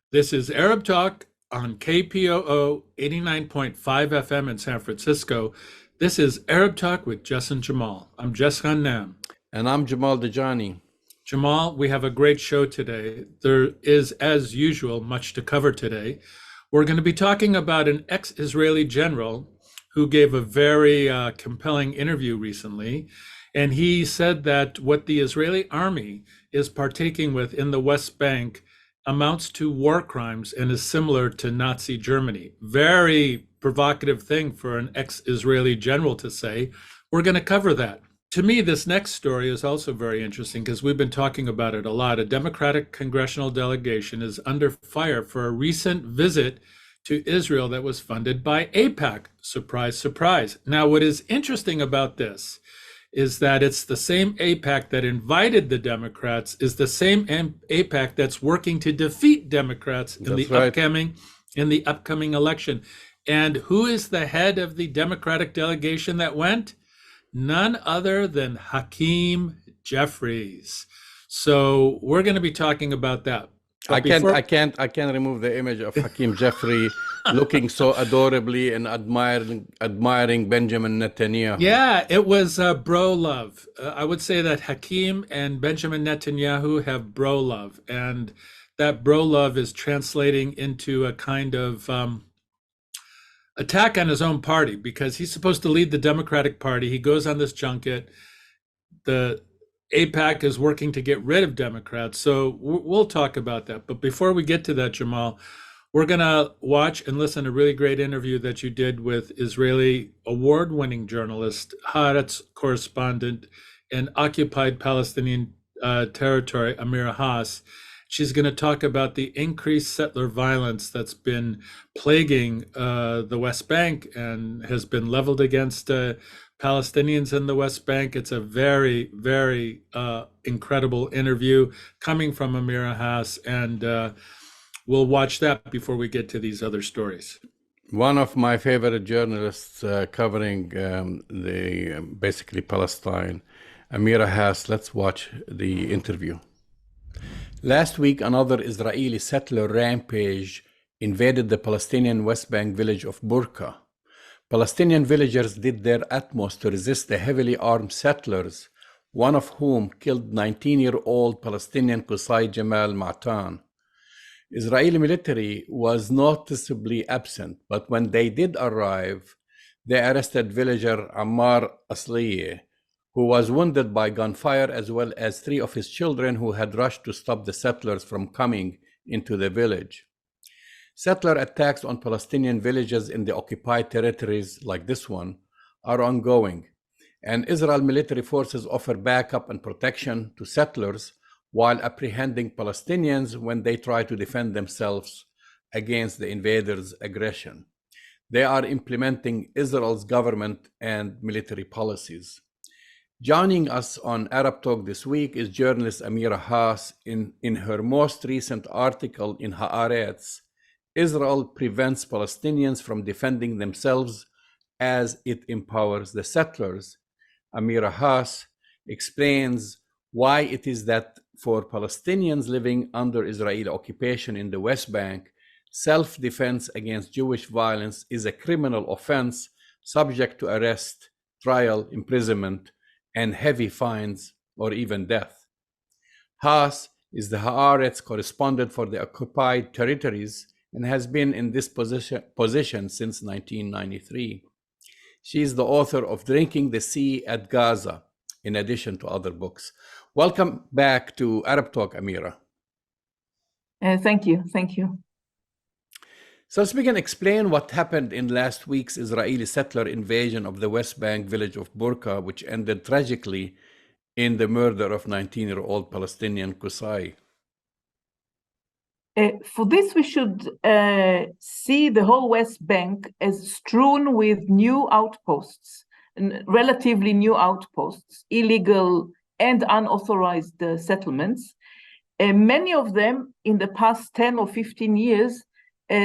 This is Arab Talk on KPOO 89.5 FM in San Francisco. This is Arab Talk with Jess and Jamal. I'm Jess Ghannam. And I'm Jamal Dajani. Jamal, we have a great show today. There is, as usual, much to cover today. We're going to be talking about an ex-Israeli general who gave a very compelling interview recently. And he said that what the Israeli army is partaking with in the West Bank amounts to war crimes and is similar to Nazi Germany. Very provocative thing for an ex-Israeli general to say. We're going to cover that. To me, this next story is also very interesting because we've been talking about it a lot. A Democratic congressional delegation is under fire for a recent visit to Israel that was funded by AIPAC. Surprise, surprise. Now, what is interesting about this is that it's the same AIPAC that invited the Democrats, is the same AIPAC that's working to defeat Democrats in the upcoming election. And who is the head of the Democratic delegation that went? None other than Hakeem Jeffries. So we're going to be talking about that. I can't remove the image of Hakeem Jeffrey looking so adorably and admiring Benjamin Netanyahu. Yeah, it was bro love. I would say that Hakeem and Benjamin Netanyahu have bro love, and that bro love is translating into a kind of attack on his own party because he's supposed to lead the Democratic Party. He goes on this junket. The AIPAC is working to get rid of Democrats. So we'll talk about that. But before we get to that, Jamal, we're going to watch and listen to a really great interview that you did with Israeli award-winning journalist, Haaretz correspondent, and occupied Palestinian territory, Amira Hass. She's going to talk about the increased settler violence that's been plaguing the West Bank and has been leveled against Palestinians in the West Bank. It's a very, very incredible interview coming from Amira Hass, and we'll watch that before we get to these other stories. One of my favorite journalists covering basically Palestine, Amira Hass. Let's watch the interview. Last week, another Israeli settler rampage invaded the Palestinian West Bank village of Burqa. Palestinian villagers did their utmost to resist the heavily armed settlers, one of whom killed 19-year-old Palestinian Qusay Jamal Ma'tan. Israeli military was noticeably absent, but when they did arrive, they arrested villager Ammar Asliye, who was wounded by gunfire, as well as 3 of his children who had rushed to stop the settlers from coming into the village. Settler attacks on Palestinian villages in the occupied territories like this one are ongoing, and Israel military forces offer backup and protection to settlers while apprehending Palestinians when they try to defend themselves against the invaders' aggression. They are implementing Israel's government and military policies. Joining us on Arab Talk this week is journalist Amira Hass. In her most recent article in Haaretz, Israel prevents Palestinians from defending themselves as it empowers the settlers. Amira Hass explains why it is that for Palestinians living under Israeli occupation in the West Bank, self-defense against Jewish violence is a criminal offense subject to arrest, trial, imprisonment, and heavy fines or even death. Hass is the Haaretz correspondent for the occupied territories and has been in this position since 1993. She is the author of Drinking the Sea at Gaza, in addition to other books. Welcome back to Arab Talk, Amira. Thank you. So let's begin. Explain what happened in last week's Israeli settler invasion of the West Bank village of Burqa, which ended tragically in the murder of 19-year-old Palestinian Qusay. For this, we should see the whole West Bank as strewn with new outposts, relatively new outposts, illegal and unauthorized settlements. Many of them in the past 10 or 15 years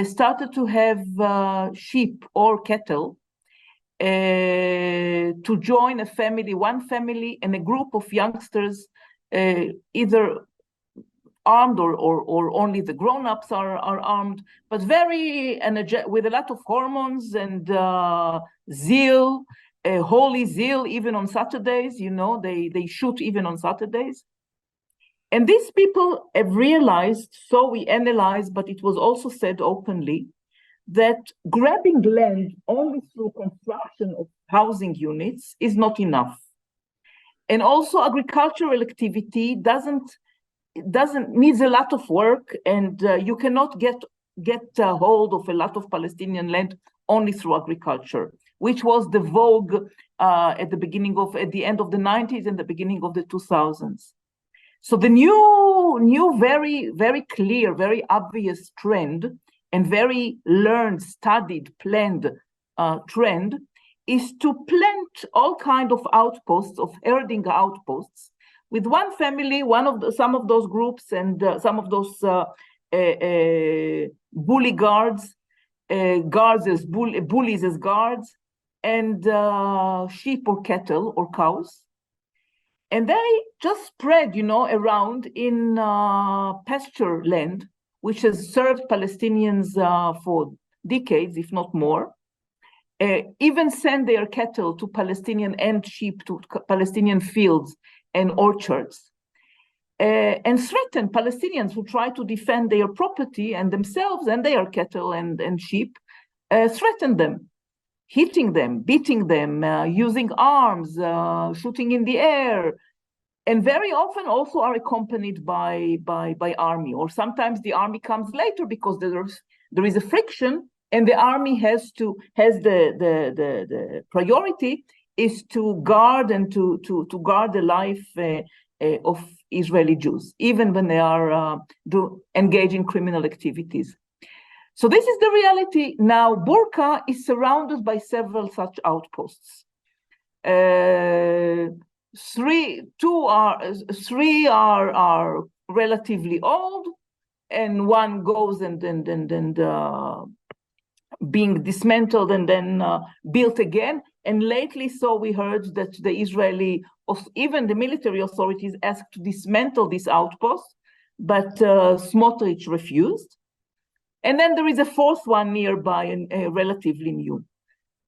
started to have sheep or cattle to join a family, one family and a group of youngsters, either armed, or only the grown-ups are armed, but very with a lot of hormones and zeal, holy zeal, even on Saturdays. They shoot even on Saturdays. And these people have realized, so we analyzed, but it was also said openly, that grabbing land only through construction of housing units is not enough. And also agricultural activity needs a lot of work, and you cannot get a hold of a lot of Palestinian land only through agriculture, which was the vogue at the end of the 90s and the beginning of the 2000s. So the new very, very clear, very obvious trend, and very learned, studied, planned trend, is to plant all kinds of outposts, of herding outposts, with one family, some of those groups, and some of those bully guards, bullies as guards, and sheep or cattle or cows. And they just spread, around in pasture land, which has served Palestinians for decades, if not more. Even send their cattle to Palestinian and sheep to Palestinian fields and orchards, and threaten Palestinians who try to defend their property and themselves and their cattle and sheep, threaten them, hitting them, beating them, using arms, shooting in the air, and very often also are accompanied by army, or sometimes the army comes later because there is a friction, and the army has the priority is to guard and to guard the life of Israeli Jews, even when they are engaged in criminal activities. So this is the reality. Now, Burqa is surrounded by several such outposts. Three are relatively old, and one goes and being dismantled and then built again. And lately, so we heard that the Israeli, even the military authorities, asked to dismantle this outpost, but Smotrich refused. And then there is a fourth one nearby, and relatively new.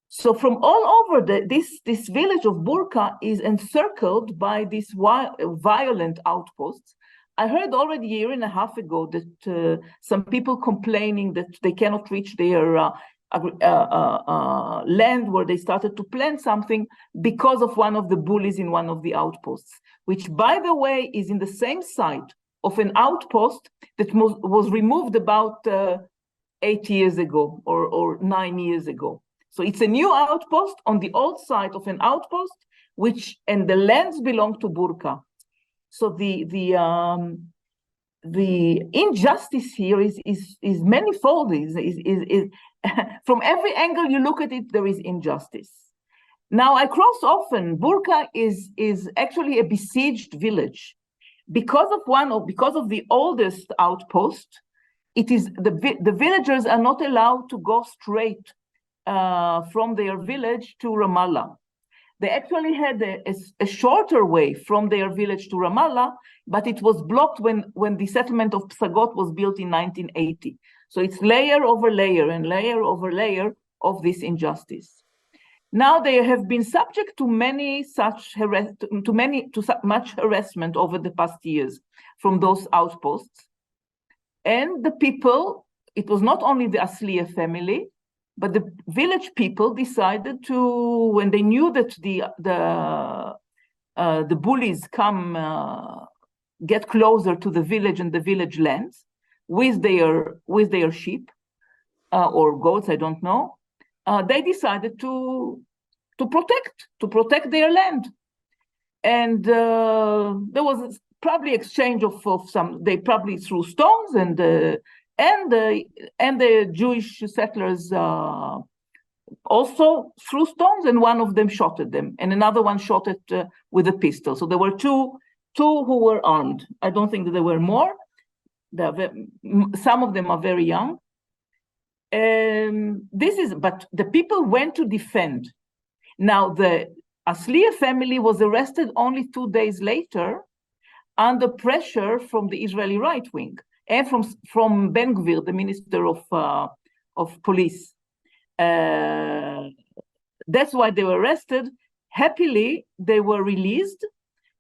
So from all over, this village of Burqa is encircled by these violent outposts. I heard already a year and a half ago that some people complaining that they cannot reach their land where they started to plant something because of one of the bullies in one of the outposts, which, by the way, is in the same site of an outpost that was removed about 8 years ago or 9 years ago. So it's a new outpost on the old site of an outpost, and the lands belong to Burqa. So the injustice here is manifold. Is from every angle you look at it, there is injustice. Now, I cross often. Burqa is actually a besieged village because of the oldest outpost. It is the villagers are not allowed to go straight from their village to Ramallah. They actually had a shorter way from their village to Ramallah, but it was blocked when the settlement of Psagot was built in 1980. So it's layer over layer and layer over layer of this injustice. Now they have been subject to much harassment over the past years from those outposts. And the people, it was not only the Asliya family, but the village people decided to, when they knew that the bullies get closer to the village and the village lands with their sheep or goats, I don't know, they decided to protect their land. And there was probably exchange of some. They probably threw stones, and the Jewish settlers also threw stones, and one of them shot at them, and another one shot at with a pistol. So there were two who were armed. I don't think that there were more. Some of them are very young. But the people went to defend. Now the Asliya family was arrested only 2 days later under pressure from the Israeli right wing and from Ben Gvir, the minister of police. That's why they were arrested. Happily, they were released.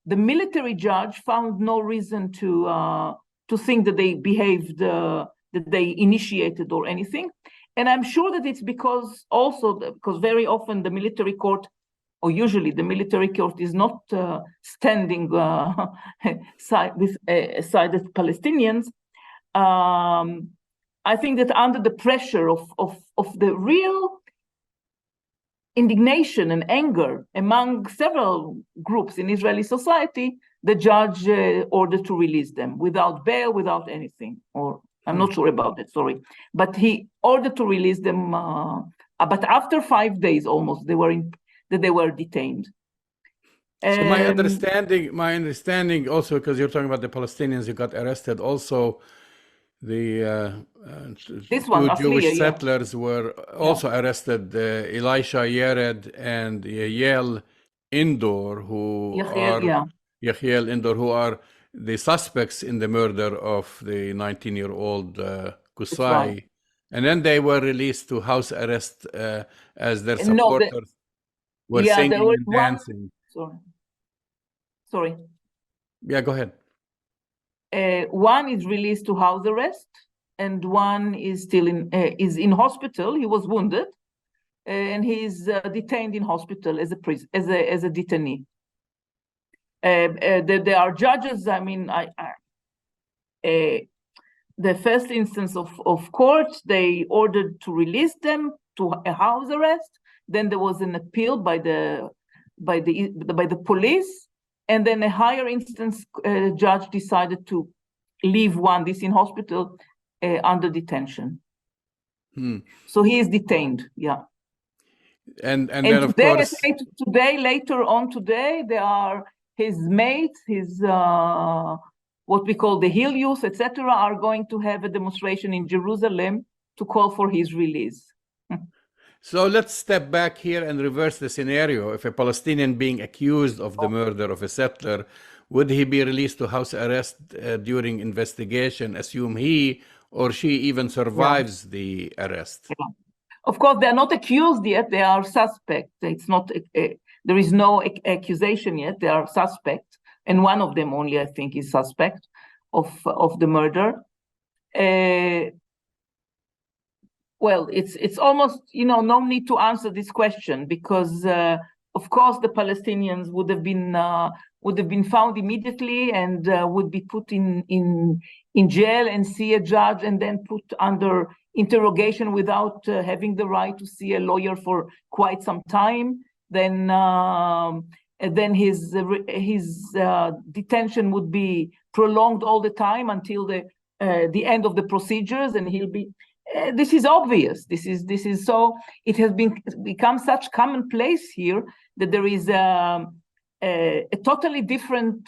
The military judge found no reason to think that they behaved, that they initiated or anything. And I'm sure that it's because very often the military court, or usually the military court, is not standing side with the Palestinians. I think that under the pressure of the real indignation and anger among several groups in Israeli society, the judge ordered to release them without bail, without anything. Or I'm not sure about that, sorry. But he ordered to release them. But after 5 days almost, they were detained. So my understanding also, because you're talking about the Palestinians who got arrested, also the two Jewish settlers were also arrested, Elisha Yared and Yael Indor, who are the suspects in the murder of the 19-year-old Qusay. Right. And then they were released to house arrest as their supporters were singing and dancing. Sorry. Yeah, go ahead. One is released to house arrest, and one is still in hospital. He was wounded, and he's detained in hospital as a detainee. There are judges. I mean, the first instance of court, they ordered to release them to a house arrest. Then there was an appeal by the police. And then a higher instance judge decided to leave this in hospital under detention. So he is detained, yeah. And then of course later on today, there are his mates, his what we call the Hill Youth, etc., are going to have a demonstration in Jerusalem to call for his release. So let's step back here and reverse the scenario. If a Palestinian being accused of the murder of a settler, would he be released to house arrest during investigation, assume he or she even survives the arrest? Yeah. Of course, they are not accused yet. They are suspect. It's not. There is no accusation yet. They are suspect, and one of them only, I think, is suspect of the murder. Well, it's almost, no need to answer this question because, of course, the Palestinians would have been found immediately and would be put in jail and see a judge and then put under interrogation without having the right to see a lawyer for quite some time. Then his detention would be prolonged all the time until the end of the procedures, and he'll be. This is obvious. This is so. It has become such commonplace here that there is a totally different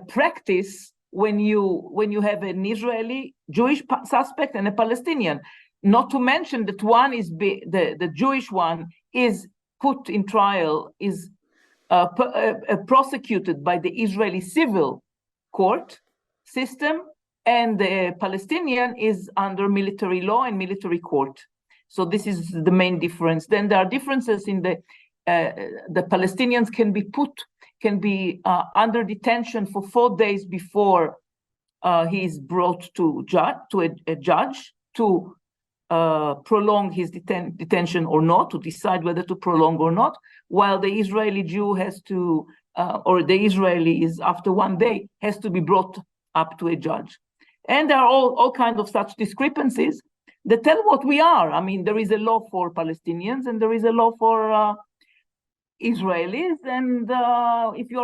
practice when you have an Israeli Jewish suspect and a Palestinian. Not to mention that one is the Jewish one is put in trial, is prosecuted by the Israeli civil court system, and the Palestinian is under military law and military court. So this is the main difference. Then there are differences in the Palestinians can be under detention for 4 days before he is brought to a judge to prolong his detention or not, to decide whether to prolong or not, while the Israeli Jew has to, or the Israeli is after 1 day, has to be brought up to a judge. And there are all kinds of such discrepancies that tell what we are. I mean, there is a law for Palestinians and there is a law for Israelis. And if you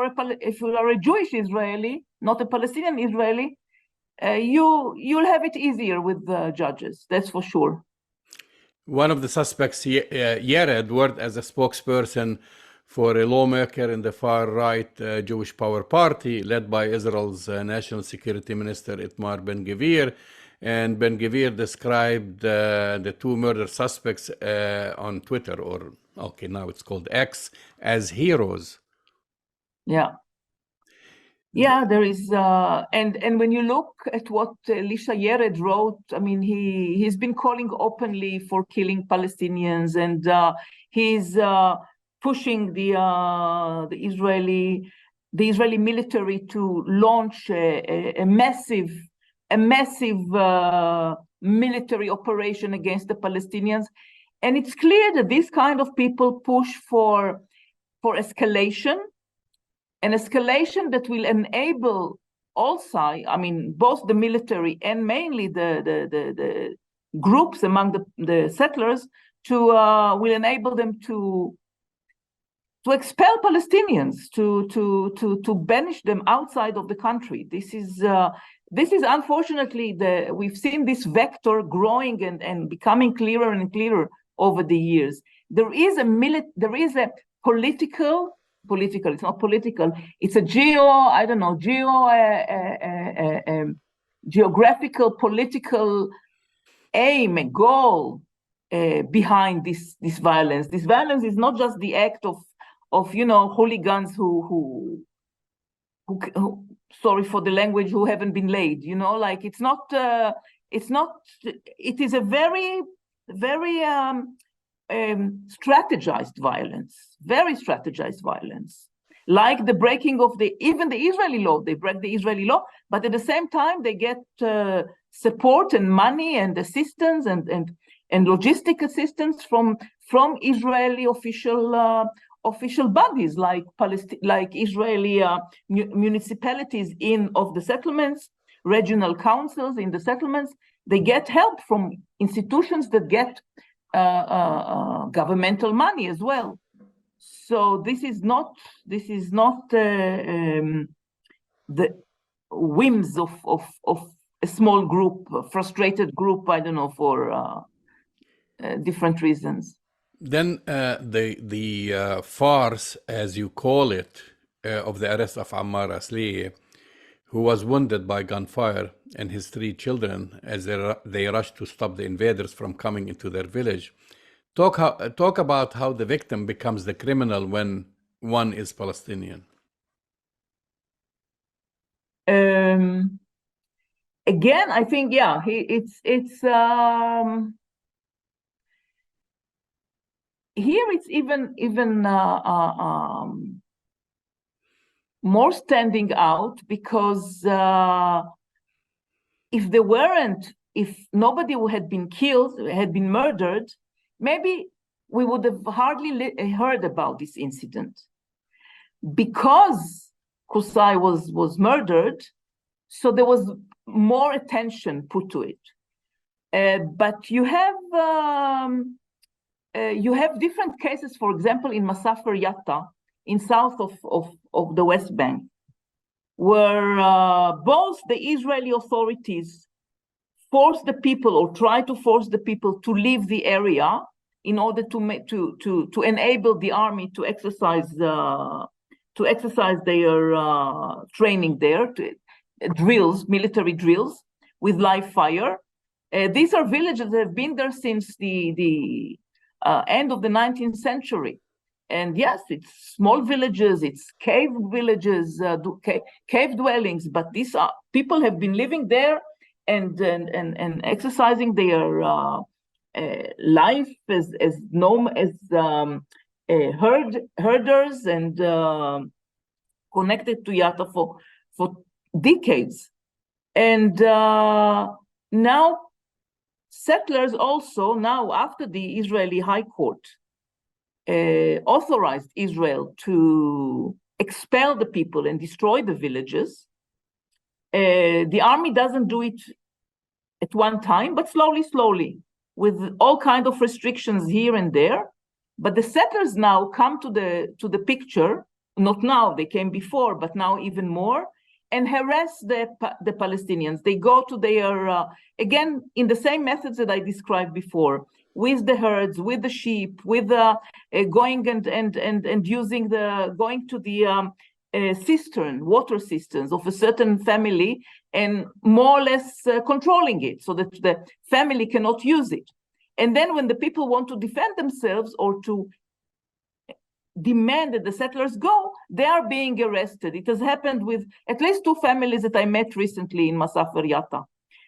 are a Jewish Israeli, not a Palestinian Israeli, you'll have it easier with the judges. That's for sure. One of the suspects, Yared, worked as a spokesperson for a lawmaker in the far-right Jewish Power Party, led by Israel's National Security Minister Itamar Ben-Gvir. And Ben-Gvir described the two murder suspects on Twitter, or now it's called X, as heroes. Yeah. Yeah, there is, and when you look at what Elisha Yered wrote, I mean, he's been calling openly for killing Palestinians, and he's pushing the Israeli military to launch a massive military operation against the Palestinians, and it's clear that these kind of people push for escalation. An escalation that will enable all sides, I mean, both the military and mainly the groups among the settlers, will enable them to expel Palestinians, to banish them outside of the country. This is unfortunately we've seen this vector growing and becoming clearer and clearer over the years. There is a political, it's not political, it's a geographical, political aim, a goal behind this violence. This violence is not just the act of hooligans who sorry for the language, who haven't been laid, like it is a very strategized violence, very strategized violence, like the breaking of even the Israeli law. They break the Israeli law, but at the same time they get support and money and assistance and logistic assistance from Israeli official bodies, like Israeli municipalities of the settlements, regional councils in the settlements. They get help from institutions that get governmental money as well. So this is not the whims of a small group, a frustrated group, I don't know, for different reasons. Then the farce, as you call it, of the arrest of Amira Hass, who was wounded by gunfire, and his 3 children as they rushed to stop the invaders from coming into their village. Talk about how the victim becomes the criminal when one is Palestinian. Again, I think, yeah, here it's even more standing out, because if nobody had been killed, had been murdered, maybe we would have hardly heard about this incident. Because Qusay was murdered, so there was more attention put to it. But you have different cases, for example, in Masafer Yatta, in south of the West Bank, where both the Israeli authorities force the people, or try to force the people, to leave the area in order to enable the army to exercise their training there, military drills with live fire. These are villages that have been there since the end of the 19th century. And yes, it's small villages, it's cave villages, cave dwellings, but these people have been living there and exercising their life as herders and connected to Yatta for decades. And now settlers also, now after the Israeli High Court authorized Israel to expel the people and destroy the villages, the army doesn't do it at one time, but slowly, with all kinds of restrictions here and there. But the settlers now come to the picture, not now, they came before, but now even more, and harass the Palestinians. They go to their, again, in the same methods that I described before, with the herds, with the sheep, with going to the water cisterns of a certain family, and more or less controlling it so that the family cannot use it. And then when the people want to defend themselves or to demand that the settlers go, they are being arrested. It has happened with at least 2 families that I met recently in Masafer Yatta.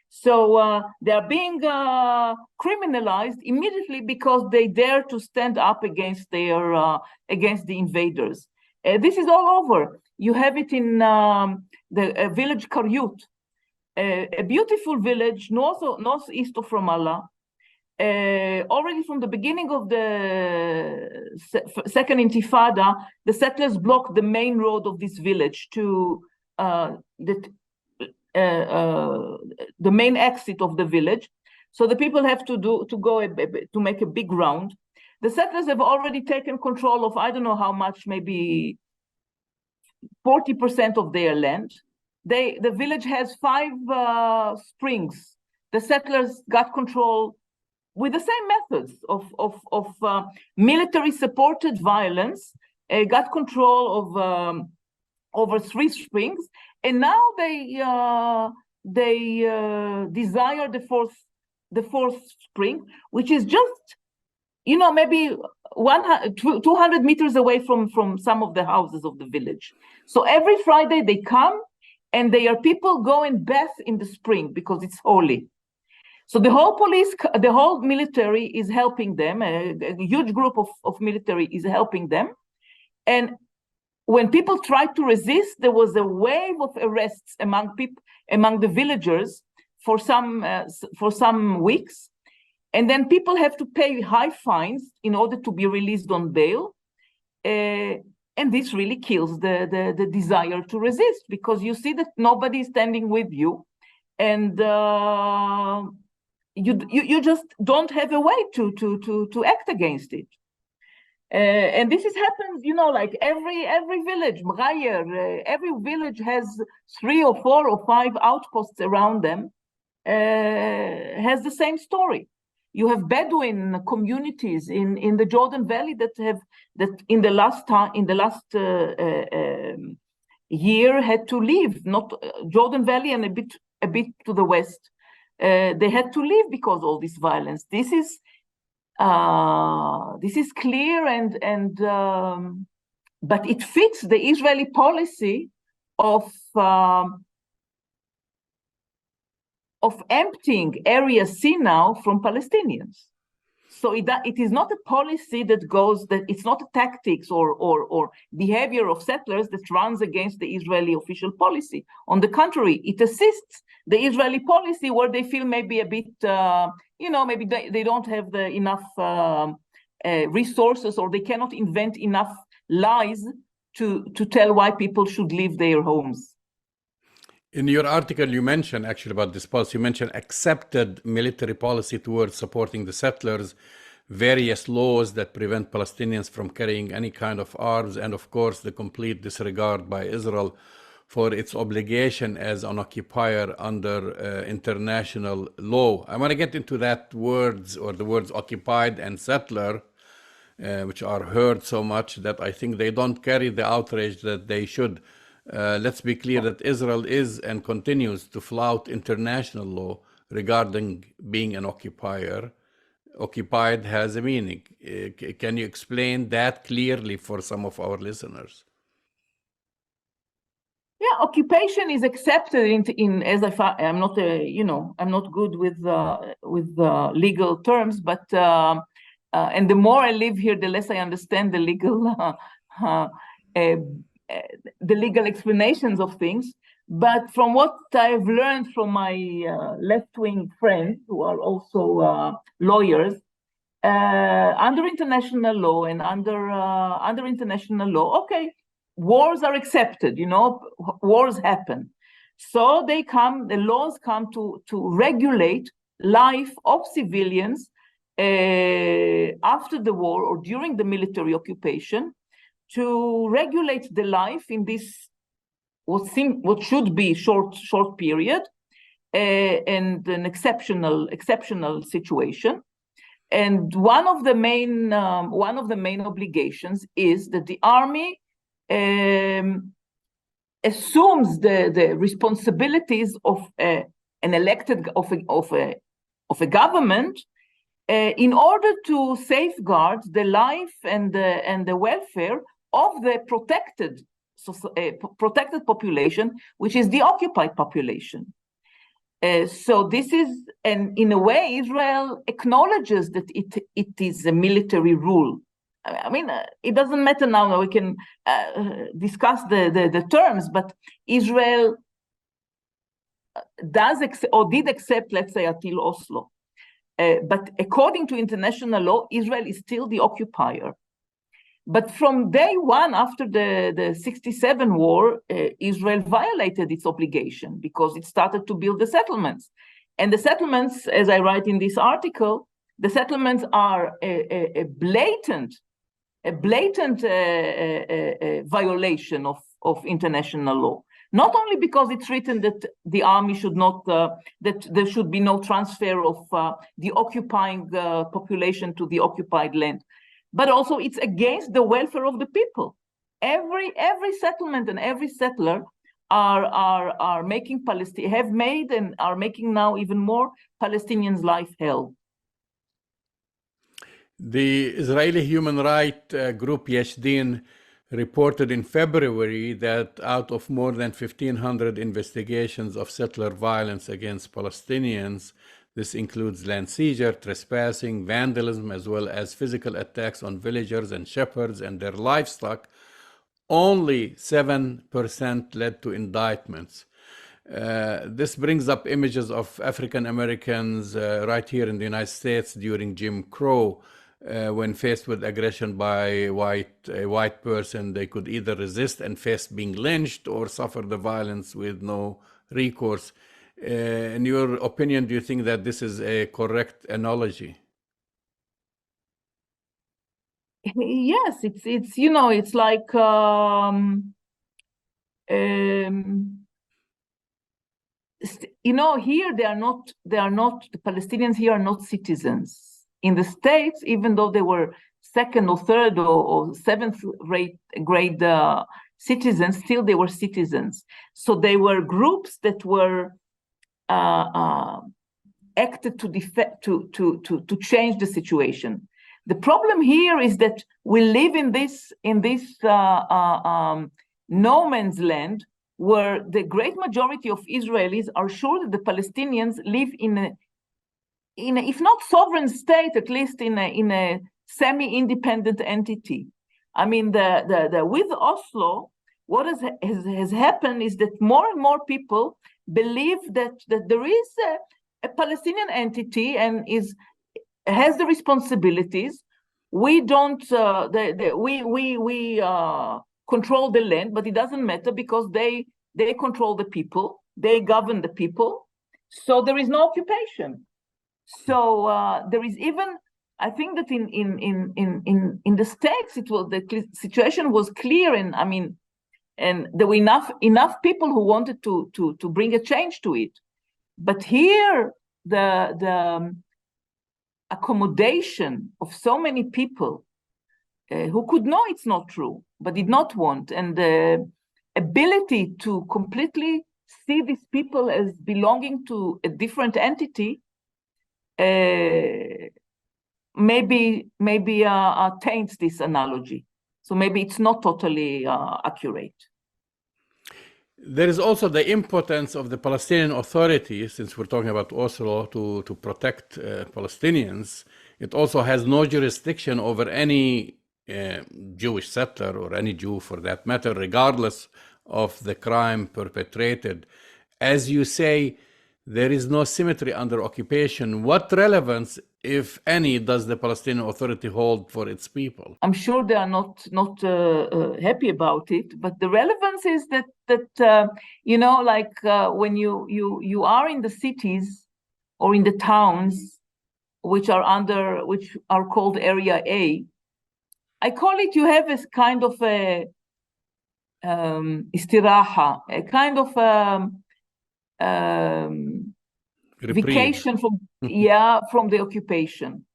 So they are being criminalized immediately because they dare to stand up against against the invaders. This is all over. You have it in the village Karyut, a beautiful village northeast of Ramallah. Already from the beginning of the Second Intifada, the settlers blocked the main road of this village to the main exit of the village. So the people have to make a big round. The settlers have already taken control of, I don't know how much, maybe 40% of their land. The village has 5 springs. The settlers got control with the same methods of military-supported violence, got control of over 3 springs, and now they desire the fourth spring, which is just, maybe 200 meters away from some of the houses of the village. So every Friday they come, and they are people go and bath in the spring because it's holy. So the whole military is helping them. A huge group of military is helping them. And when people tried to resist, there was a wave of arrests among the villagers for some weeks. And then people have to pay high fines in order to be released on bail. And this really kills the desire to resist, because you see that nobody is standing with you, and you just don't have a way to act against it. And this has happened, like every village, every village has 3 or 4 or 5 outposts around them, has the same story. You have Bedouin communities in the Jordan Valley that in the last year had to leave. Not Jordan Valley and a bit to the west. They had to leave because of all this violence. This is clear, and but it fits the Israeli policy of emptying Area C now from Palestinians. So it is not a policy that it's not a tactics or behavior of settlers that runs against the Israeli official policy. On the contrary, it assists the Israeli policy where they feel maybe a bit, maybe they don't have enough resources, or they cannot invent enough lies to tell why people should leave their homes. In your article, you mentioned actually about this policy, you mentioned accepted military policy towards supporting the settlers, various laws that prevent Palestinians from carrying any kind of arms, and of course, the complete disregard by Israel for its obligation as an occupier under international law. I want to get into that words, or the words occupied and settler, which are heard so much that I think they don't carry the outrage that they should. Let's be clear that Israel is and continues to flout international law regarding being an occupier. Occupied has a meaning. Can you explain that clearly for some of our listeners? Yeah, occupation is accepted in as I'm not I'm not good with legal terms, but and the more I live here, the less I understand the legal explanations of things. But from what I've learned from my left-wing friends, who are also lawyers, under international law and under international law, okay, wars are accepted. Wars happen, so the laws come to regulate life of civilians after the war or during the military occupation, to regulate the life in this what should be short period and an exceptional situation. And one of the main obligations is that the army assumes the responsibilities of an elected of a government in order to safeguard the life and the welfare of the protected population, which is the occupied population. So this is, and in a way, Israel acknowledges that it is a military rule. I mean, it doesn't matter now. We can discuss the terms, but Israel did accept, let's say, until Oslo. But according to international law, Israel is still the occupier. But from day one, after the 67 war, Israel violated its obligation because it started to build the settlements. And the settlements, as I write in this article, the settlements are a blatant violation of international law. Not only because it's written that the army should not, that there should be no transfer of the occupying population to the occupied land, but also it's against the welfare of the people. Every settlement and every settler are making have made and are making now even more Palestinians' life hell. The Israeli human rights group Yesh Din reported in February that out of more than 1,500 investigations of settler violence against Palestinians, this includes land seizure, trespassing, vandalism, as well as physical attacks on villagers and shepherds and their livestock, only 7% led to indictments. This brings up images of African Americans right here in the United States during Jim Crow. When faced with aggression by a white person, they could either resist and face being lynched or suffer the violence with no recourse. In your opinion, do you think that this is a correct analogy? Yes, it's you know, it's like you know, here they are not the Palestinians here are not citizens. In the States, even though they were second or third or seventh grade citizens, still they were citizens. So they were groups that were acted to change the situation. The problem here is that we live in this no man's land, where the great majority of Israelis are sure that the Palestinians live in a if not sovereign state, at least in a semi-independent entity. I mean, with Oslo, what has happened is that more and more people believe that there is a Palestinian entity and has the responsibilities. We don't we control the land, but it doesn't matter because they control the people, they govern the people, so there is no occupation. So there is even, I think that in the States the situation was clear, and I mean, and there were enough people who wanted to bring a change to it. But here the accommodation of so many people who could know it's not true but did not want, and the ability to completely see these people as belonging to a different entity maybe taints this analogy. So maybe it's not totally accurate. There is also the impotence of the Palestinian Authority, since we're talking about Oslo, to protect Palestinians. It also has no jurisdiction over any Jewish settler or any Jew for that matter, regardless of the crime perpetrated. As you say, there is no symmetry under occupation. What relevance, if any, does the Palestinian Authority hold for its people? I'm sure they are not happy about it, but the relevance is that you know, like when you are in the cities or in the towns which are called Area A, I call it, you have a kind of a istiraha, a kind of vacation from the occupation.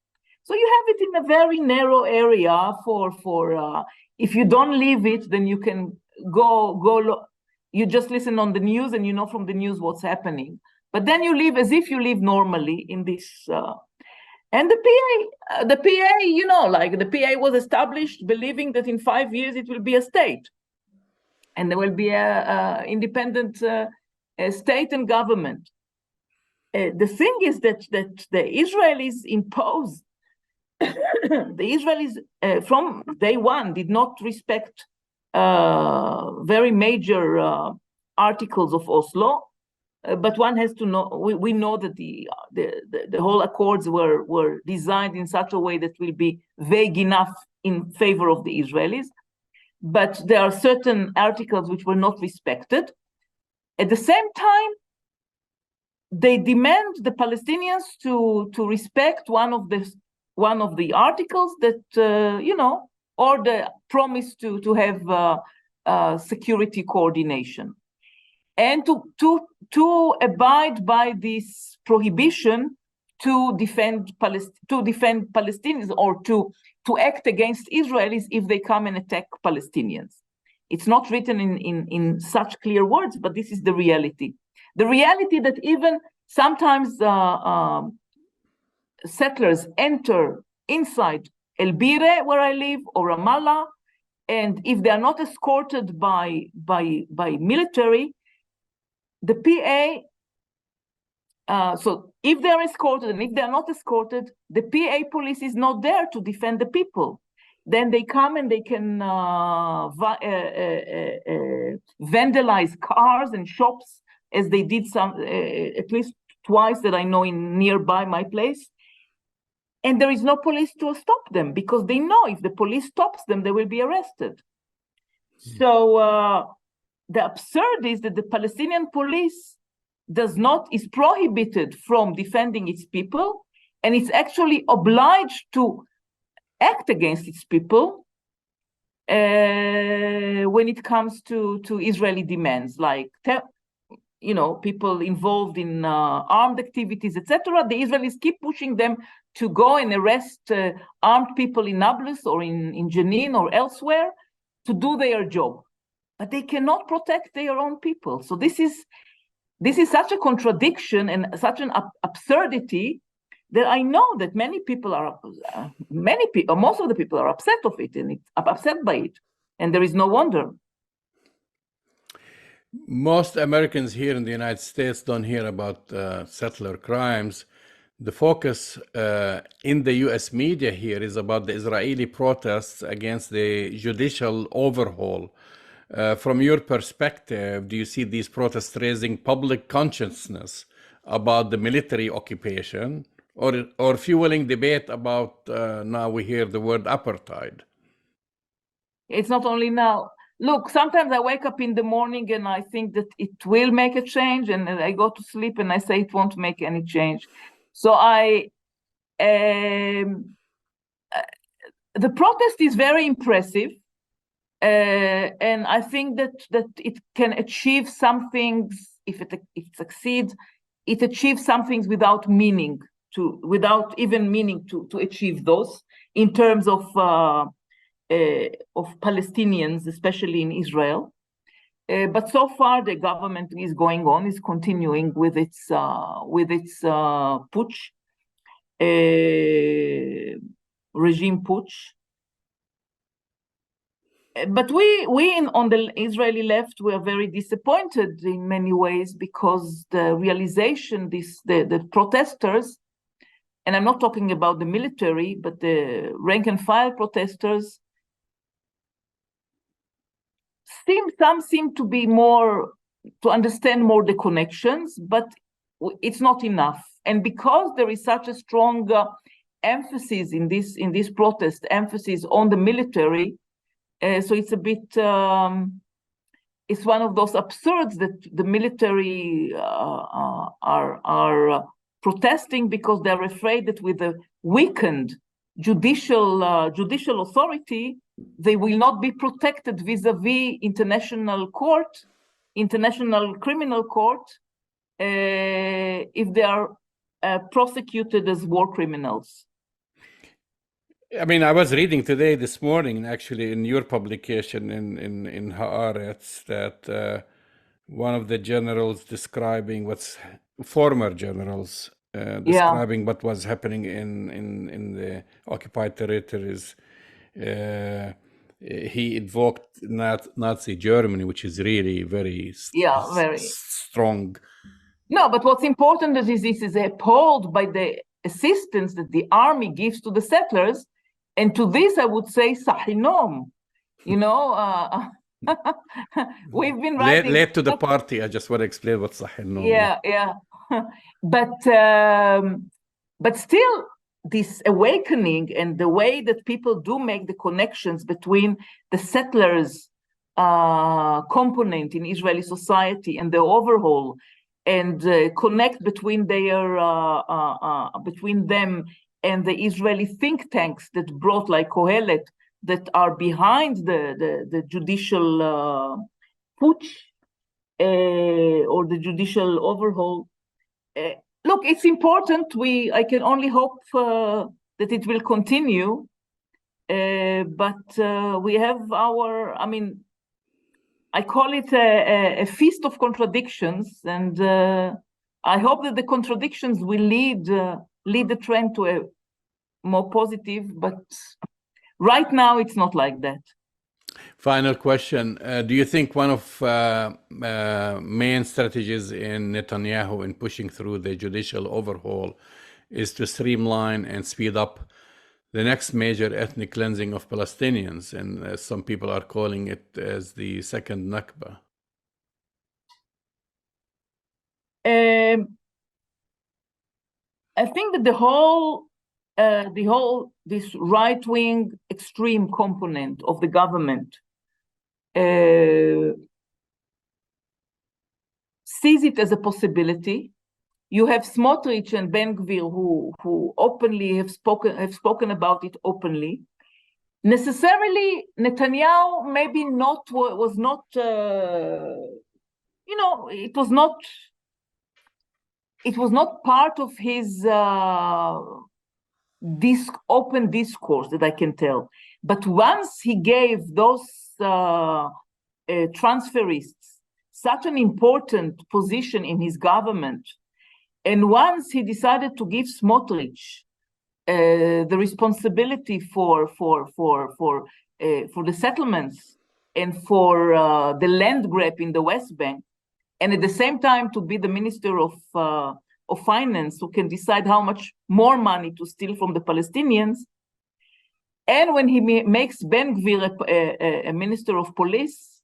So you have it in a very narrow area for if you don't leave it, then you can go you just listen on the news and you know from the news what's happening, but then you live as if you live normally in this And the PA, you know, like the PA was established believing that in 5 years it will be a state, and there will be a independent state and government. The thing is that the Israelis imposed, the Israelis from day one did not respect very major articles of Oslo. But one has to know, we know that the whole accords were designed in such a way that will be vague enough in favor of the Israelis. But there are certain articles which were not respected. At the same time, they demand the Palestinians to respect one of the articles that you know, or the promise to have security coordination. And to abide by this prohibition to defend Palestinians, or to act against Israelis if they come and attack Palestinians. It's not written in such clear words, but this is the reality. The reality that even sometimes settlers enter inside El Bire, where I live, or Ramallah, and if they are not escorted by military, the PA, so if they are escorted and if they are not escorted, the PA police is not there to defend the people. Then they come and they can vandalize cars and shops, as they did at least twice that I know in nearby my place. And there is no police to stop them, because they know if the police stops them, they will be arrested. So the absurd is that the Palestinian police is prohibited from defending its people, and it's actually obliged to act against its people when it comes to Israeli demands, like you know, people involved in armed activities, etc. The Israelis keep pushing them to go and arrest armed people in Nablus or in Jenin or elsewhere to do their job. But they cannot protect their own people. So this is such a contradiction and such an absurdity that I know that most of the people are upset of it, and upset by it, and there is no wonder. Most Americans here in the United States don't hear about settler crimes. The focus in the US media here is about the Israeli protests against the judicial overhaul. From your perspective, do you see these protests raising public consciousness about the military occupation, or fueling debate about, now we hear the word apartheid? It's not only now. Look, sometimes I wake up in the morning and I think that it will make a change, and I go to sleep and I say it won't make any change. So the protest is very impressive. And I think that it can achieve some things. If it succeeds, it achieves some things without even meaning to achieve those, in terms of Palestinians, especially in Israel. But so far, the government is continuing with its putsch, regime putsch. But we on the Israeli left were very disappointed in many ways, because the realization, the protesters, and I'm not talking about the military, but the rank and file protesters, some seem to be to understand more the connections, but it's not enough. And because there is such a strong emphasis in this protest, emphasis on the military, so it's a bit, it's one of those absurds that the military are protesting, because they're afraid that with a weakened judicial authority, they will not be protected vis-a-vis international criminal court, if they are prosecuted as war criminals. I mean, I was reading this morning, actually, in your publication in Haaretz, that one of the generals describing former generals describing what was happening in the occupied territories. He invoked Nazi Germany, which is really very strong. No, but what's important is this is appalled by the assistance that the army gives to the settlers, and to this I would say sahinom. You know, we've been writing late to the party. I just want to explain what sahinom. Yeah. But still, this awakening and the way that people do make the connections between the settlers component in Israeli society and the overhaul, and connect between between them and the Israeli think tanks that brought, like Kohelet, that are behind the judicial putsch or the judicial overhaul. Look, it's important. I can only hope that it will continue. But we have I call it a feast of contradictions, and I hope that the contradictions will lead the trend to a more positive. But right now, it's not like that. Final question. Do you think one of main strategies in Netanyahu in pushing through the judicial overhaul is to streamline and speed up the next major ethnic cleansing of Palestinians? And some people are calling it as the second Nakba. I think that this right-wing extreme component of the government sees it as a possibility. You have Smotrich and Ben Gvir who openly have spoken about it openly. Necessarily, Netanyahu maybe was not. It was not part of his this open discourse that I can tell. But once he gave those transferists such an important position in his government, and once he decided to give Smotrich the responsibility for the settlements and for the land grab in the West Bank, and at the same time to be the Minister of Finance, who can decide how much more money to steal from the Palestinians, and when he makes Ben Gvir a Minister of Police,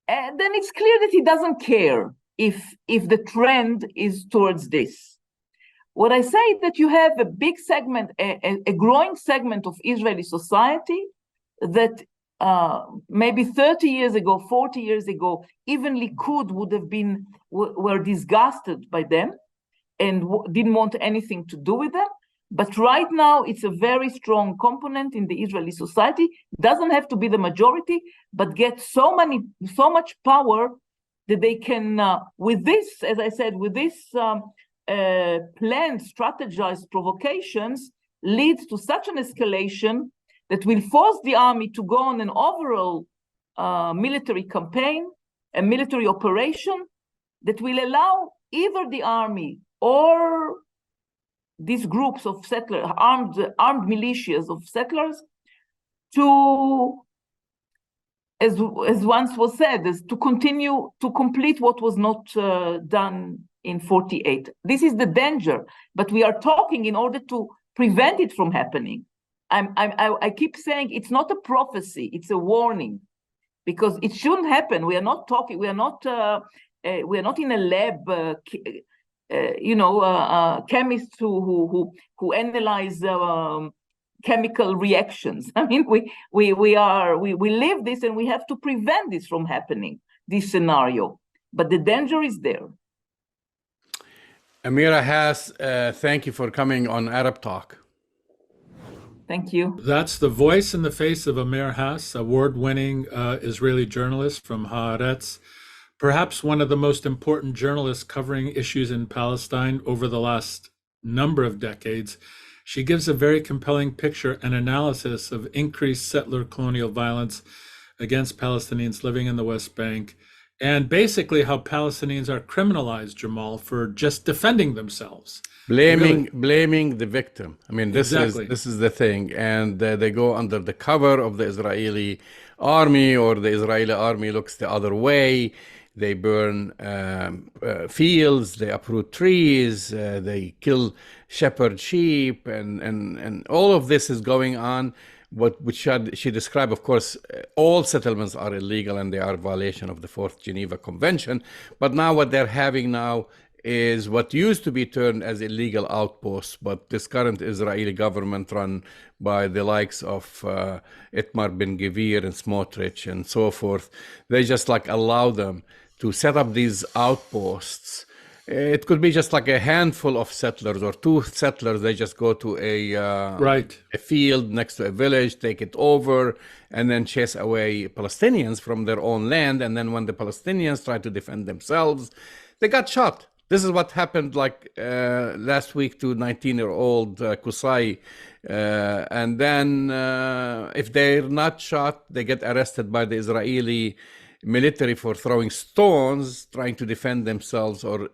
then it's clear that he doesn't care if the trend is towards this. What I say is that you have a big segment, a growing segment of Israeli society that maybe 30 years ago, 40 years ago, even Likud were disgusted by them and didn't want anything to do with them. But right now, it's a very strong component in the Israeli society. Doesn't have to be the majority, but get so much power that they can, with this, as I said, with this planned, strategized provocations, lead to such an escalation that will force the army to go on an overall military campaign, a military operation that will allow either the army or these groups of settlers, armed militias of settlers, to, as once was said, is to continue to complete what was not done in 48. This is the danger, but we are talking in order to prevent it from happening. I keep saying it's not a prophecy; it's a warning, because it shouldn't happen. We are not talking. We are not in a lab. Chemists who analyze chemical reactions. I mean, we live this, and we have to prevent this from happening. This scenario, but the danger is there. Amira Hass, thank you for coming on Arab Talk. Thank you. That's the voice and the face of Amira Hass, award-winning Israeli journalist from Haaretz, perhaps one of the most important journalists covering issues in Palestine over the last number of decades. She gives a very compelling picture and analysis of increased settler colonial violence against Palestinians living in the West Bank and basically how Palestinians are criminalized, Jamal, for just defending themselves. Blaming the victim. I mean, Exactly. this is the thing, and they go under the cover of the Israeli army, or the Israeli army looks the other way. They burn fields, they uproot trees, they kill shepherd sheep, and all of this is going on. Which she described, of course, all settlements are illegal and they are a violation of the Fourth Geneva Convention. But now what they're having now is what used to be termed as illegal outposts, but this current Israeli government, run by the likes of Itamar Ben-Gvir and Smotrich and so forth, they just like allow them to set up these outposts. It could be just like a handful of settlers or two settlers. They just go to a field next to a village, take it over, and then chase away Palestinians from their own land. And then when the Palestinians try to defend themselves, they got shot. This is what happened like last week to 19-year-old Qusay. And then if they're not shot, they get arrested by the Israeli military for throwing stones, trying to defend themselves, or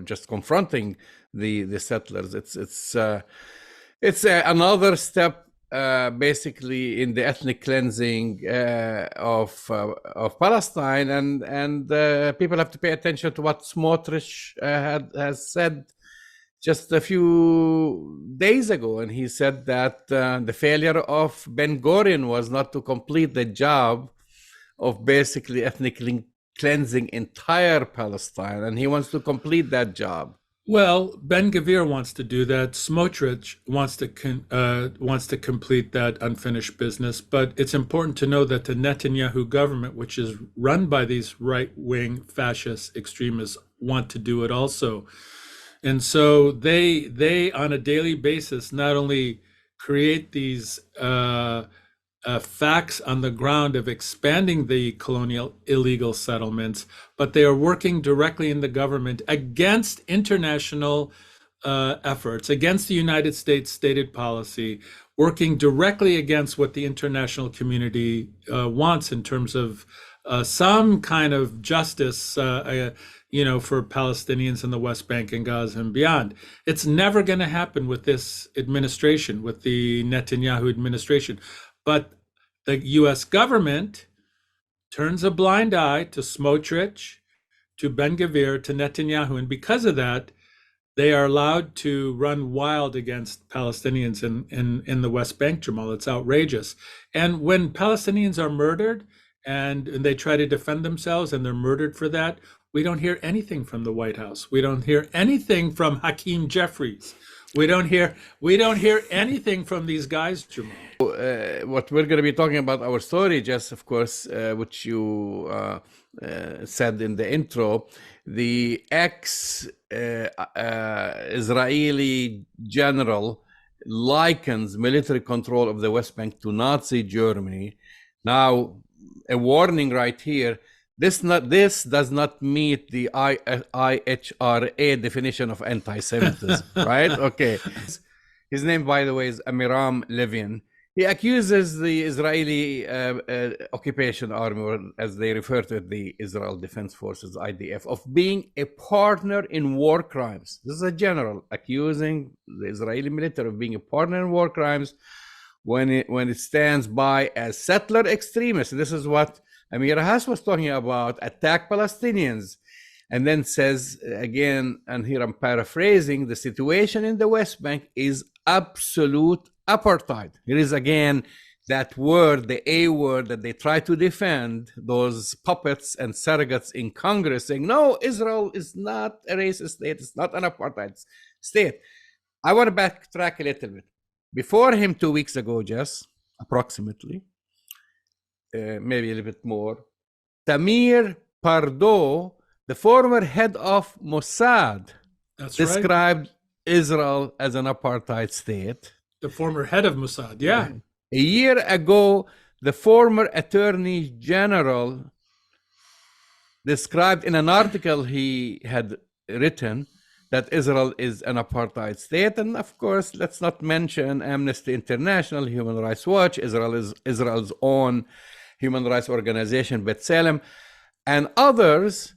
just confronting the settlers. It's another step, basically, in the ethnic cleansing of Palestine, and people have to pay attention to what Smotrich has said just a few days ago, and he said that the failure of Ben Gurion was not to complete the job of basically ethnically cleansing entire Palestine, and he wants to complete that job. Well, Ben-Gvir wants to do that. Smotrich wants to complete that unfinished business. But it's important to know that the Netanyahu government, which is run by these right-wing fascist extremists, want to do it also. And so they on a daily basis not only create these facts on the ground of expanding the colonial illegal settlements, but they are working directly in the government against international efforts, against the United States stated policy, working directly against what the international community wants in terms of some kind of justice, for Palestinians in the West Bank and Gaza and beyond. It's never going to happen with this administration, with the Netanyahu administration. But the U.S. government turns a blind eye to Smotrich, to Ben-Gvir, to Netanyahu, and because of that, they are allowed to run wild against Palestinians in the West Bank, Jamal. It's outrageous. And when Palestinians are murdered and they try to defend themselves and they're murdered for that, we don't hear anything from the White House. We don't hear anything from Hakeem Jeffries. We don't hear anything from these guys, Jamal. What we're going to be talking about, our story, Jess, of course, which you said in the intro, the ex-Israeli general likens military control of the West Bank to Nazi Germany. Now, a warning right here. This does not meet the IHRA definition of anti-Semitism, right? Okay. His name, by the way, is Amiram Levin. He accuses the Israeli occupation army, or as they refer to it, the Israel Defense Forces, IDF, of being a partner in war crimes. This is a general accusing the Israeli military of being a partner in war crimes when it stands by as settler extremists. This is what Amira Hass was talking about, attack Palestinians, and then says again, and here I'm paraphrasing, the situation in the West Bank is absolute apartheid. Here is again that word, the A word that they try to defend, those puppets and surrogates in Congress saying, no, Israel is not a racist state, it's not an apartheid state. I want to backtrack a little bit. Before him 2 weeks ago, Jess, approximately, maybe a little bit more, Tamir Pardo, the former head of Mossad, described Israel as an apartheid state. The former head of Mossad, yeah. A year ago, the former attorney general described in an article he had written that Israel is an apartheid state. And of course, let's not mention Amnesty International, Human Rights Watch, Israel's own human rights organization, B'Tselem. and others.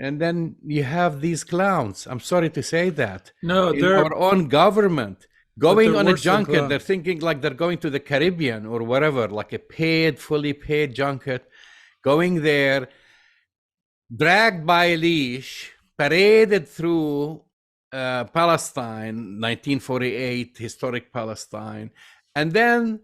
And then you have these clowns. I'm sorry to say that. No, In our own government, going they're on a worse than junket, they're clowns. thinking like they're going to the Caribbean or wherever, like a fully paid junket, going there, dragged by a leash, paraded through Palestine, 1948, historic Palestine, and then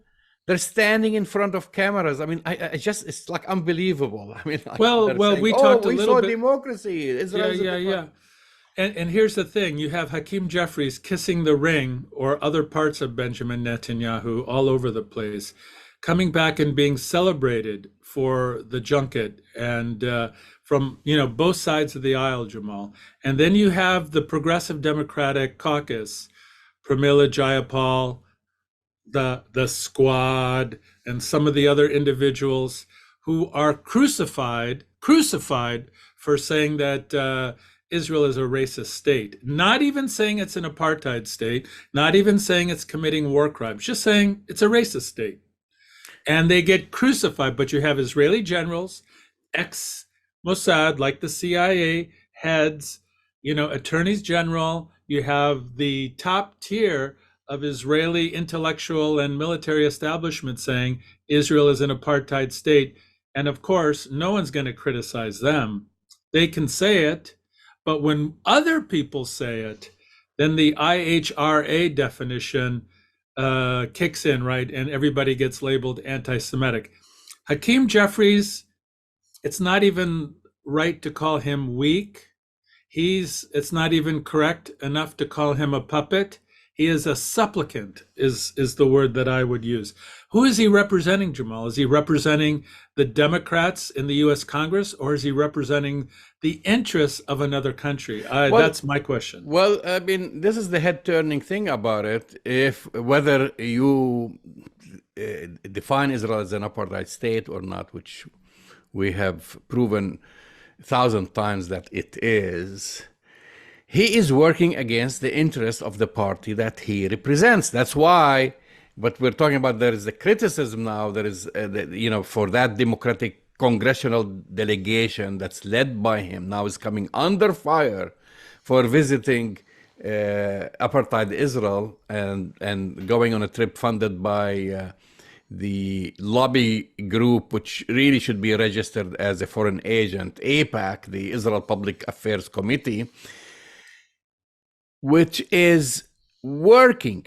they're standing in front of cameras. I mean, I just, it's like unbelievable. I mean, like they're Well, saying, we oh, talked a we little saw bit. democracy. Yeah, Israel's a yeah, yeah. democracy. And here's the thing: you have Hakeem Jeffries kissing the ring, or other parts of Benjamin Netanyahu all over the place, coming back and being celebrated for the junket, and from both sides of the aisle, Jamal. And then you have the Progressive Democratic Caucus, Pramila Jayapal, the squad, and some of the other individuals who are crucified for saying that Israel is a racist state, not even saying it's an apartheid state, not even saying it's committing war crimes, just saying it's a racist state. And they get crucified. But you have Israeli generals, ex Mossad, like the CIA heads, attorneys general. You have the top tier of Israeli intellectual and military establishment saying Israel is an apartheid state. And of course, no one's going to criticize them. They can say it, but when other people say it, then the IHRA definition kicks in, right? And everybody gets labeled anti-Semitic. Hakeem Jeffries, it's not even right to call him weak. It's not even correct enough to call him a puppet. He is a supplicant, is the word that I would use. Who is he representing, Jamal? Is he representing the Democrats in the U.S. Congress, or is he representing the interests of another country? That's my question. Well, I mean, this is the head-turning thing about it. If whether you define Israel as an apartheid state or not, which we have proven 1,000 times that it is, he is working against the interest of the party that he represents. That's why what we're talking about, there is a criticism now, there is, for that Democratic congressional delegation that's led by him now is coming under fire for visiting apartheid Israel and going on a trip funded by the lobby group, which really should be registered as a foreign agent, AIPAC, the Israel Public Affairs Committee, which is working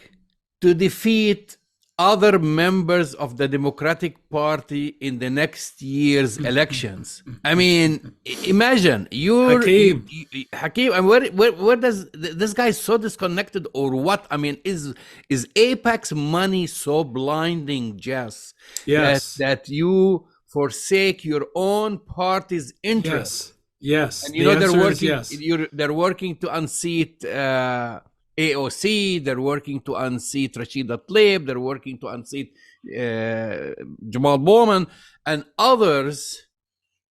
to defeat other members of the Democratic Party in the next year's elections. I mean, imagine Hakeem. Hakeem, and where does this guy is so disconnected, or what? I mean, is AIPAC's money so blinding, Jess, Yes. that you forsake your own party's interest? Yes. And The answer is yes. they're working to unseat AOC, they're working to unseat Rashida Tlaib, they're working to unseat Jamal Bowman and others.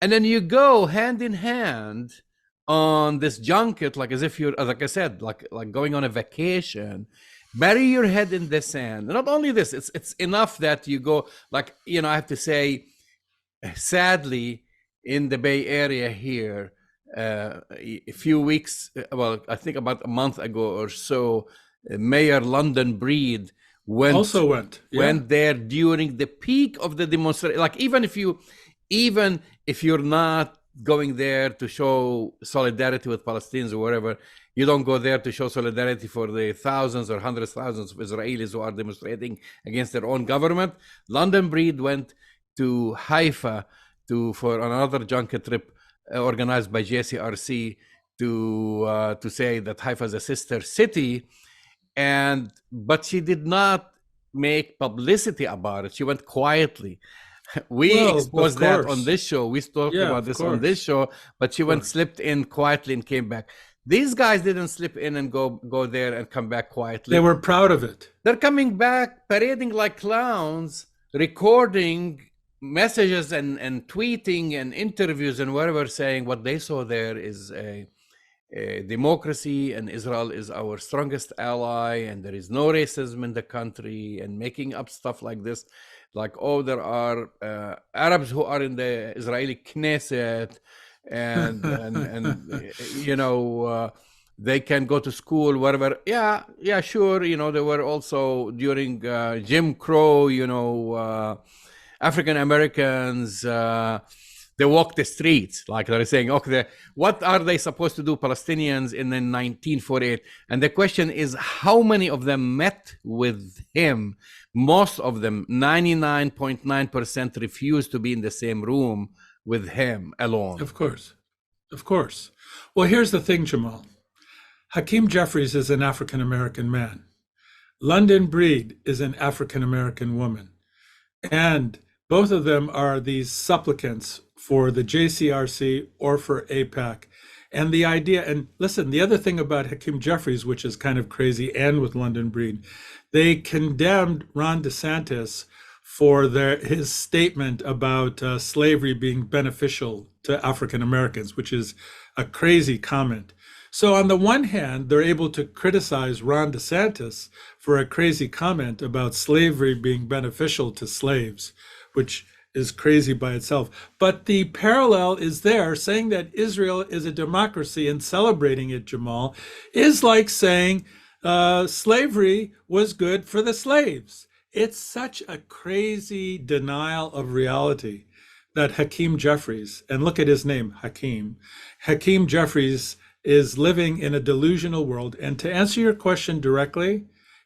And then you go hand in hand on this junket, like as if you're, like I said, like going on a vacation. Bury your head in the sand. Not only this, it's enough that you go, like, I have to say, sadly, in the Bay Area here, a few weeks, I think about a month ago or so, Mayor London Breed went there during the peak of the demonstration. Like even if you're not going there to show solidarity with Palestinians or whatever, you don't go there to show solidarity for the thousands or hundreds of thousands of Israelis who are demonstrating against their own government. London Breed went to Haifa for another junket trip organized by JCRC to say that Haifa is a sister city, but she did not make publicity about it. She went quietly. We exposed that on this show. We talked about this on this show, but she slipped in quietly and came back. These guys didn't slip in and go there and come back quietly. They were proud of it. They're coming back, parading like clowns, recording messages and tweeting and interviews and whatever, saying what they saw there is a democracy and Israel is our strongest ally and there is no racism in the country, and making up stuff like this. like, oh, there are Arabs who are in the Israeli Knesset, and they can go to school, whatever. Yeah, sure. There were also during Jim Crow, African Americans. They walk the streets, like they're saying, okay, what are they supposed to do, Palestinians, in the 1948? And the question is, how many of them met with him? Most of them, 99.9%, refused to be in the same room with him alone. Of course. Well, here's the thing, Jamal. Hakeem Jeffries is an African-American man. London Breed is an African-American woman. And both of them are these supplicants for the JCRC or for AIPAC. And the idea, and listen, the other thing about Hakeem Jeffries, which is kind of crazy, and with London Breed, they condemned Ron DeSantis for his statement about slavery being beneficial to African Americans, which is a crazy comment. So on the one hand, they're able to criticize Ron DeSantis for a crazy comment about slavery being beneficial to slaves, which is crazy by itself. But the parallel is there. Saying that Israel is a democracy and celebrating it, Jamal, is like saying slavery was good for the slaves. It's such a crazy denial of reality that Hakeem Jeffries, and look at his name, Hakeem Jeffries, is living in a delusional world. And to answer your question directly,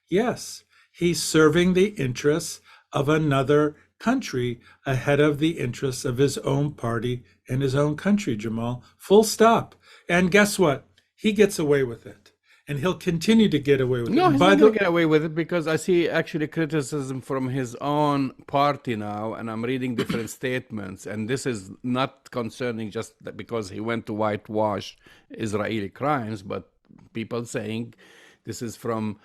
yes, he's serving the interests of another country ahead of the interests of his own party and his own country, Jamal. Full stop. And guess what? He gets away with it. And he'll continue to get away with it. No, he's not going to get away with it, because I see actually criticism from his own party now, and I'm reading different statements. And this is not concerning just because he went to whitewash Israeli crimes, but people saying this is from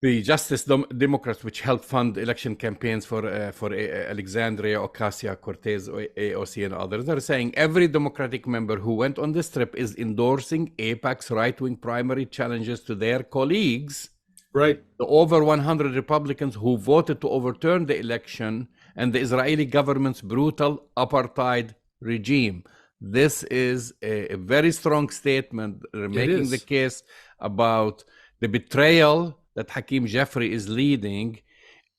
the Justice Democrats, which helped fund election campaigns for Alexandria Ocasio-Cortez, AOC, and others. They're saying every Democratic member who went on this trip is endorsing AIPAC's right-wing primary challenges to their colleagues. Right. The over 100 Republicans who voted to overturn the election and the Israeli government's brutal apartheid regime. This is a very strong statement. They're making the case about the betrayal that Hakeem Jeffrey is leading,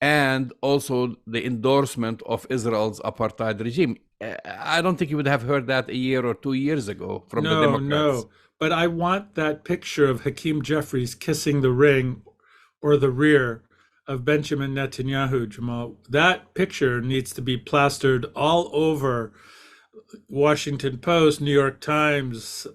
and also the endorsement of Israel's apartheid regime. I don't think you would have heard that a year or 2 years ago from the Democrats. No, but I want that picture of Hakeem Jeffries kissing the ring or the rear of Benjamin Netanyahu, Jamal. That picture needs to be plastered all over Washington Post, New York Times,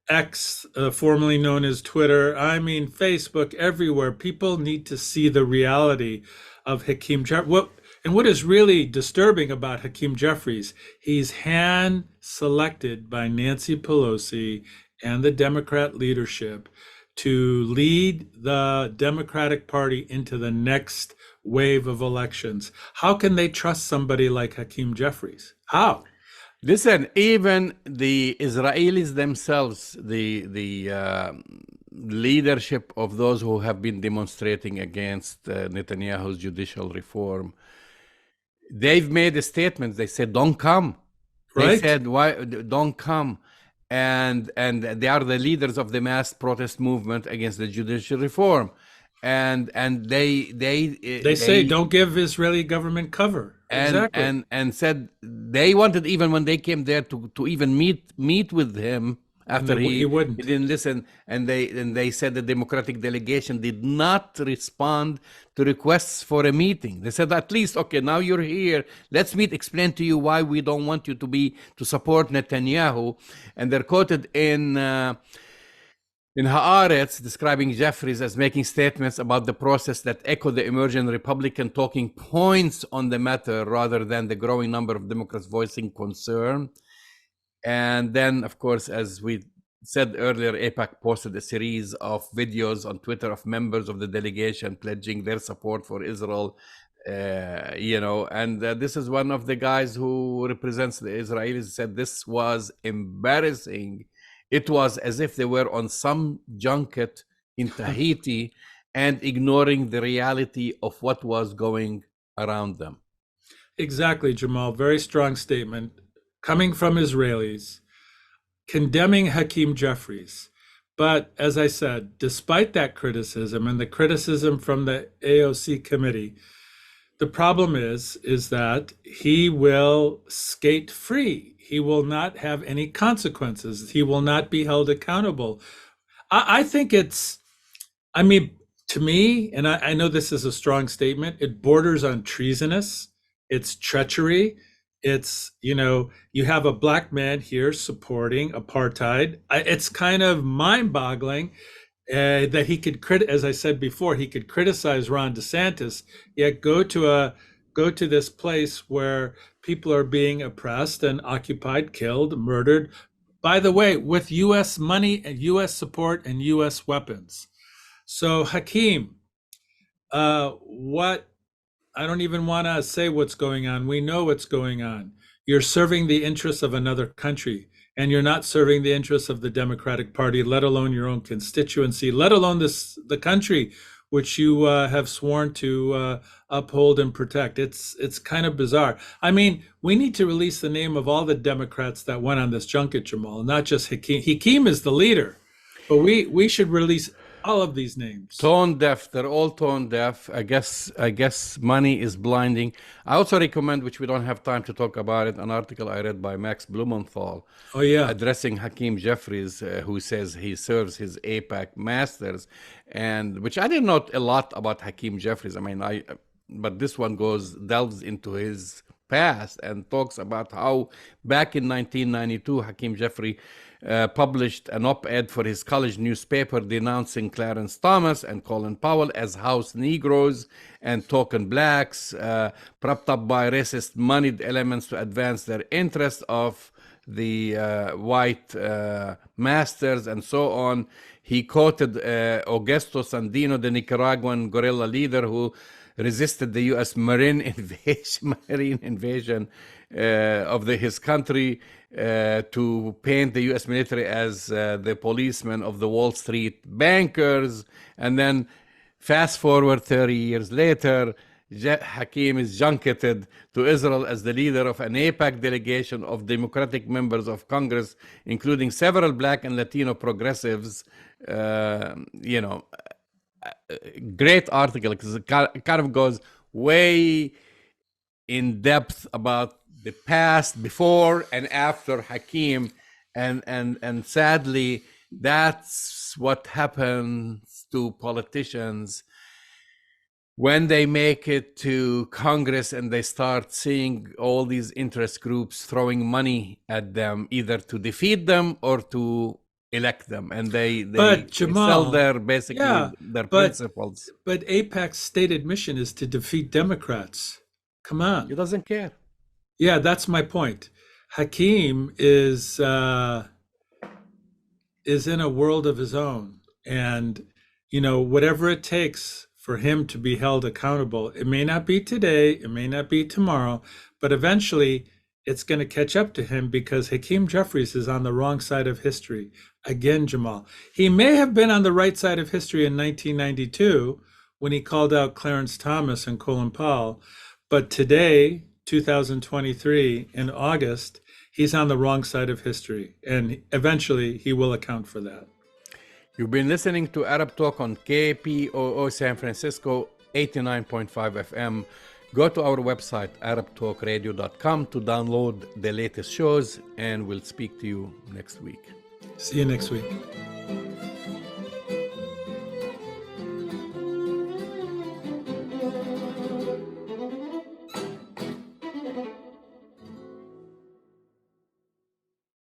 X, formerly known as Twitter, Facebook, everywhere. People need to see the reality of Hakeem Jeffries. What is really disturbing about Hakeem Jeffries, he's hand-selected by Nancy Pelosi and the Democrat leadership to lead the Democratic Party into the next wave of elections. How can they trust somebody like Hakeem Jeffries? How? Listen, even the Israelis themselves, the leadership of those who have been demonstrating against Netanyahu's judicial reform, they've made a statement. They said, "Don't come." Right? They said, "Why don't come?" And they are the leaders of the mass protest movement against the judicial reform. And they say don't give Israeli government cover. Exactly. And said they wanted, even when they came there, to even meet with him after he didn't listen. And they said the Democratic delegation did not respond to requests for a meeting. They said, at least, okay, now you're here, let's meet, explain to you why we don't want you to support Netanyahu. And they're quoted in Haaretz, describing Jeffries as making statements about the process that echo the emerging Republican talking points on the matter, rather than the growing number of Democrats voicing concern. And then, of course, as we said earlier, AIPAC posted a series of videos on Twitter of members of the delegation pledging their support for Israel. And this is one of the guys who represents the Israelis, said this was embarrassing. It was as if they were on some junket in Tahiti and ignoring the reality of what was going around them. Exactly, Jamal. Very strong statement coming from Israelis condemning Hakeem Jeffries. But as I said, despite that criticism and the criticism from the AOC committee, the problem is that he will skate free. He will not have any consequences. He will not be held accountable. I think it's, I mean, to me, and I know this is a strong statement, it borders on treasonous, it's treachery. It's, you have a black man here supporting apartheid. It's kind of mind-boggling that he could as I said before, he could criticize Ron DeSantis, yet go to this place where people are being oppressed and occupied, killed, murdered. By the way, with U.S. money and U.S. support and U.S. weapons. So Hakeem, what? I don't even want to say what's going on. We know what's going on. You're serving the interests of another country, and you're not serving the interests of the Democratic Party, let alone your own constituency, let alone the country which you have sworn to uphold and protect. It's kind of bizarre. I mean, we need to release the name of all the Democrats that went on this junket, Jamal, not just Hakeem. Hakeem is the leader, but we should release all of these names. Tone deaf. They're all tone deaf. I guess money is blinding. I also recommend, which we don't have time to talk about it, an article I read by Max Blumenthal. Oh, yeah. Addressing Hakeem Jeffries, who says he serves his AIPAC masters, and which I didn't know a lot about Hakeem Jeffries. I mean, but this one delves into his past and talks about how back in 1992, Hakeem Jeffrey published an op-ed for his college newspaper denouncing Clarence Thomas and Colin Powell as house Negroes and token blacks, propped up by racist moneyed elements to advance their interests of the white masters and so on. He quoted Augusto Sandino, the Nicaraguan guerrilla leader who resisted the U.S. marine invasion of his country, to paint the U.S. military as the policemen of the Wall Street bankers. And then fast forward 30 years later, Hakeem is junketed to Israel as the leader of an AIPAC delegation of Democratic members of Congress, including several black and Latino progressives. Great article, because it kind of goes way in depth about the past, before and after Hakeem, and sadly, that's what happens to politicians when they make it to Congress and they start seeing all these interest groups throwing money at them, either to defeat them or to elect them, and they Jamal, sell their principles. But AIPAC's stated mission is to defeat Democrats. Come on. He doesn't care. Yeah, that's my point. Hakeem is in a world of his own, and whatever it takes for him to be held accountable, it may not be today, it may not be tomorrow, but eventually it's going to catch up to him, because Hakeem Jeffries is on the wrong side of history. Again, Jamal, he may have been on the right side of history in 1992 when he called out Clarence Thomas and Colin Powell, but today, 2023, in August, he's on the wrong side of history, and eventually he will account for that. You've been listening to Arab Talk on KPOO San Francisco 89.5 FM. Go to our website, arabtalkradio.com, to download the latest shows, and we'll speak to you next week. See you next week.